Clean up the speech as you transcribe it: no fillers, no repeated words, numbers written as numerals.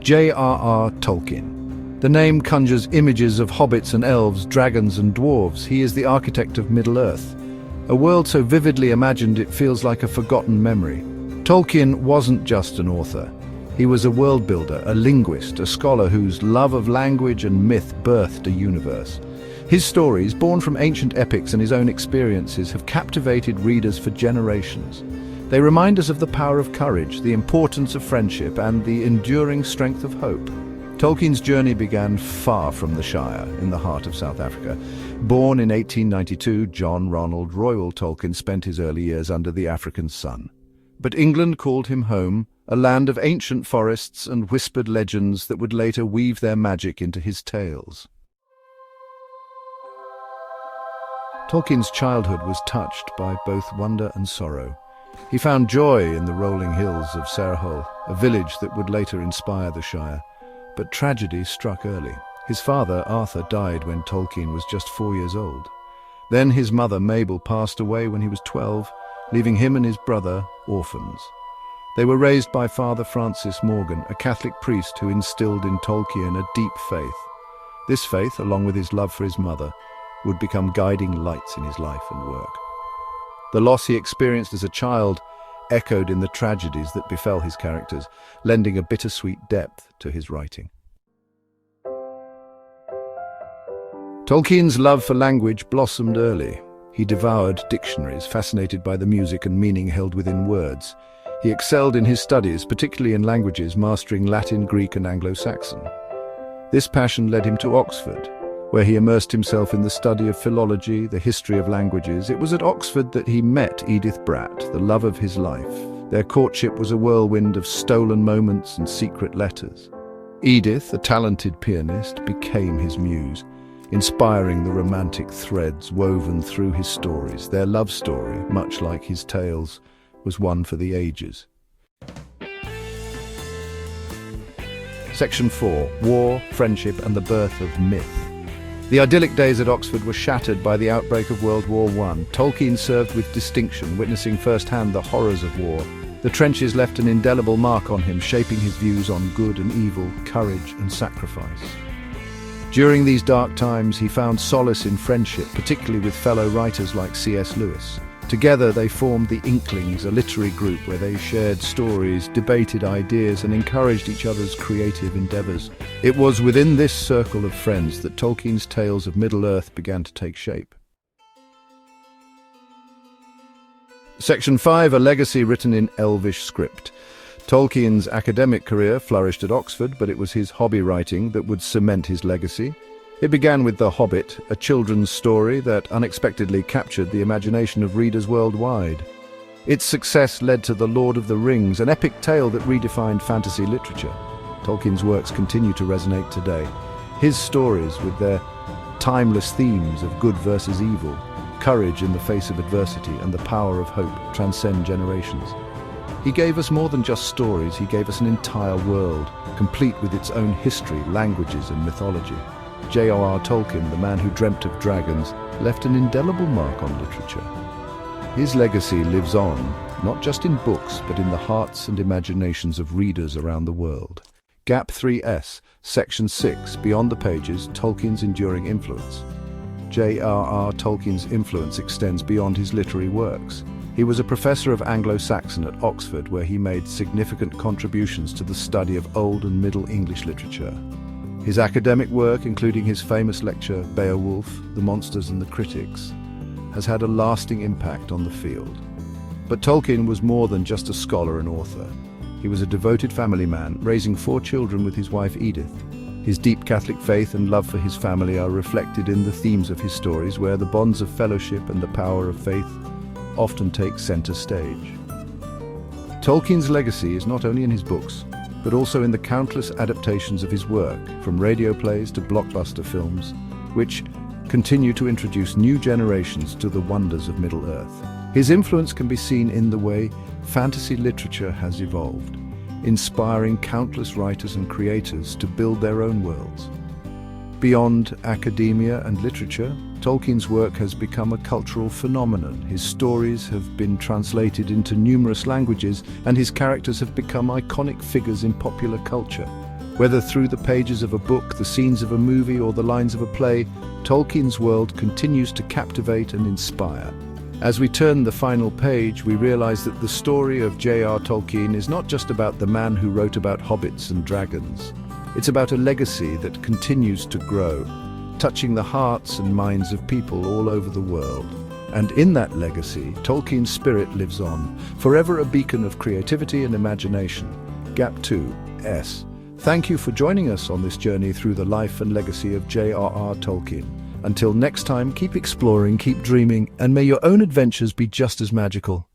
J.R.R. Tolkien. The name conjures images of hobbits and elves, dragons and dwarves. He is the architect of Middle-earth, a world so vividly imagined it feels like a forgotten memory. Tolkien wasn't just an author. He was a world builder, a linguist, a scholar whose love of language and myth birthed a universe. His stories, born from ancient epics and his own experiences, have captivated readers for generations. They remind us of the power of courage, the importance of friendship, and the enduring strength of hope. Tolkien's journey began far from the Shire, in the heart of South Africa. Born in 1892, John Ronald Royal Tolkien spent his early years under the African sun. But England called him home, a land of ancient forests and whispered legends that would later weave their magic into his tales. Tolkien's childhood was touched by both wonder and sorrow. He found joy in the rolling hills of Sarehole, a village that would later inspire the Shire. But tragedy struck early. His father, Arthur, died when Tolkien was just 4 years old. Then his mother, Mabel, passed away when he was 12, leaving him and his brother orphans. They were raised by Father Francis Morgan, a Catholic priest who instilled in Tolkien a deep faith. This faith, along with his love for his mother, would become guiding lights in his life and work. The loss he experienced as a child echoed in the tragedies that befell his characters, lending a bittersweet depth to his writing. Tolkien's love for language blossomed early. He devoured dictionaries, fascinated by the music and meaning held within words. He excelled in his studies, particularly in languages, mastering Latin, Greek, and Anglo-Saxon. This passion led him to Oxford, where he immersed himself in the study of philology, the history of languages. It was at Oxford that he met Edith Bratt, the love of his life. Their courtship was a whirlwind of stolen moments and secret letters. Edith, a talented pianist, became his muse, inspiring the romantic threads woven through his stories. Their love story, much like his tales, was one for the ages. Section 4. War, Friendship and the Birth of Myth. The idyllic days at Oxford were shattered by the outbreak of World War I. Tolkien served with distinction, witnessing firsthand the horrors of war. The trenches left an indelible mark on him, shaping his views on good and evil, courage and sacrifice. During these dark times, he found solace in friendship, particularly with fellow writers like C.S. Lewis. Together they formed the Inklings, a literary group where they shared stories, debated ideas and encouraged each other's creative endeavours. It was within this circle of friends that Tolkien's tales of Middle-earth began to take shape. Section 5. A legacy written in Elvish script. Tolkien's academic career flourished at Oxford, but it was his hobby writing that would cement his legacy. It began with The Hobbit, a children's story that unexpectedly captured the imagination of readers worldwide. Its success led to The Lord of the Rings, an epic tale that redefined fantasy literature. Tolkien's works continue to resonate today. His stories, with their timeless themes of good versus evil, courage in the face of adversity, and the power of hope, transcend generations. He gave us more than just stories, he gave us an entire world, complete with its own history, languages and mythology. J.R.R. Tolkien, the man who dreamt of dragons, left an indelible mark on literature. His legacy lives on, not just in books, but in the hearts and imaginations of readers around the world. Gap 3S, Section 6, Beyond the Pages, Tolkien's enduring influence. J.R.R. Tolkien's influence extends beyond his literary works. He was a professor of Anglo-Saxon at Oxford, where he made significant contributions to the study of Old and Middle English literature. His academic work, including his famous lecture, Beowulf, the Monsters and the Critics, has had a lasting impact on the field. But Tolkien was more than just a scholar and author. He was a devoted family man, raising 4 children with his wife Edith. His deep Catholic faith and love for his family are reflected in the themes of his stories, where the bonds of fellowship and the power of faith often take center stage. Tolkien's legacy is not only in his books, but also in the countless adaptations of his work, from radio plays to blockbuster films, which continue to introduce new generations to the wonders of Middle-earth. His influence can be seen in the way fantasy literature has evolved, inspiring countless writers and creators to build their own worlds. Beyond academia and literature, Tolkien's work has become a cultural phenomenon. His stories have been translated into numerous languages, and his characters have become iconic figures in popular culture. Whether through the pages of a book, the scenes of a movie, or the lines of a play, Tolkien's world continues to captivate and inspire. As we turn the final page, we realize that the story of J.R.R. Tolkien is not just about the man who wrote about hobbits and dragons. It's about a legacy that continues to grow, touching the hearts and minds of people all over the world. And in that legacy, Tolkien's spirit lives on, forever a beacon of creativity and imagination. Gap 2S. Thank you for joining us on this journey through the life and legacy of J.R.R. Tolkien. Until next time, keep exploring, keep dreaming, and may your own adventures be just as magical.